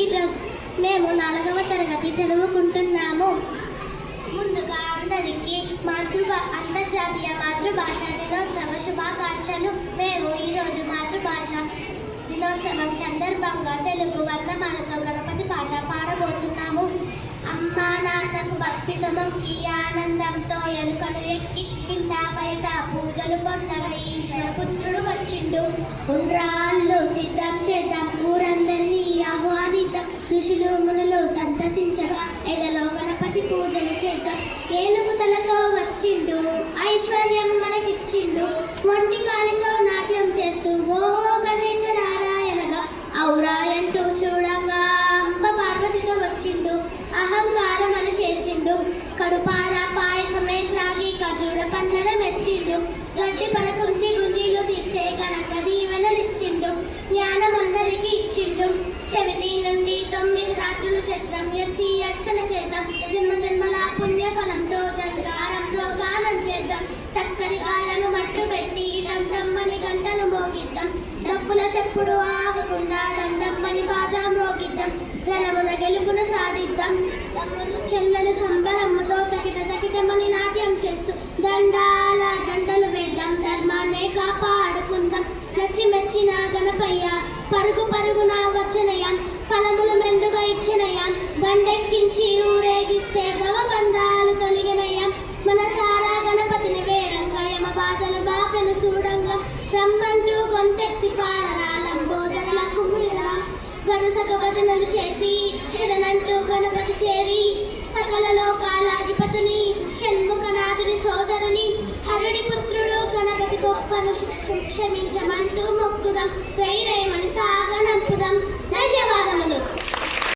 ఈరోజు మేము 4వ తరగతి చదువుకుంటున్నాము. ముందుగా అందరికీ అంతర్జాతీయ మాతృభాష దినోత్సవ శుభాకాంక్షలు. మేము ఈరోజు మాతృభాష దినోత్సవం సందర్భంగా తెలుగు వర్ణమాలతో గణపతి పాట పాడబోతున్నాము. అమ్మా నాన్నకు భక్తితో మొక్కి ఆనందంతో ఎలుకలు ఎక్కి ఇంట బయట పూజలు పొందగా ఈశ్వరపుత్రుడు వచ్చిండు. ఉండ్రాళ్ళు సిద్ధం చేద్దాం, ఊరందరినీ ఆహ్వానిద్దాం, ఋషులు మునులు సంతసించగా ఎడలో గణపతి పూజలు చేద్దాం. ఏనుగు తలతో వచ్చిండు, ఐశ్వర్యం మనకిచ్చిండు, ఒంటి కాలితో నాట్యం చేస్తూ ఓ గణేశ నారాయణగా ఔరాయంటూ చూడంగా అంబ పార్వతితో వచ్చిండు. అహంకారం అని చేసిండు, కడుపార పాయసమే త్రాగి ఖర్జూర పండ్ల మెచ్చిండు. గడ్డి పడకుంచి గుంజీలు తీస్తే కనుక దీవెనలిచ్చిండు. జ్ఞానం అందరికీ ఇచ్చిండు. చవితి నుండి 9 రాత్రులు చక్రం ఎత్తి అర్చన చేద్దాం. జన్మ జన్మల పుణ్య ఫలంతో జంగారంతో గానం చేద్దాం. చక్కని కాళ్ళను మట్టు పెట్టి డండమ్మని గంటలు మోగిద్దాం. డప్పుల చెప్పుడు ఆగకుండా డండమ్మని బాజా మోగిద్దాం. రణముల గెలుపును సాధిద్దాం. తమ్ముళ్ళు చెల్లెలు సంబరముతో తకిటమని నాట్యం చేస్తూ దండాల దండలు వేద్దాం. ధర్మాన్నే కాపాడుకుందాం. నచ్చి మెచ్చిన గణపయ్య పరుగు పరుగున వచ్చనయ్య, ఫలములు మెండుగా ఇచ్చినయ్య, బండెక్కించి ఊరేగిస్తే భవబంధాలు తొలగినయ్య. మనసారా గణపతిని వేడంగా యమ బాధలు బాపెను చూడంగా రమ్మంటూ గొంతెత్తి పాడరా లంబోదరల కుమ్మిరా. వరుసగా భజనలు చేసి శరణంటూ గణపతి చేరి సకల లోకాలాధిపతుని షణ్ముఖనాథుని సోదరుని హరుడి పుత్రుడు గణపతి గొప్పను క్షమించమంటూ మొక్కుదాం. రైమని సాగనంపుదాం.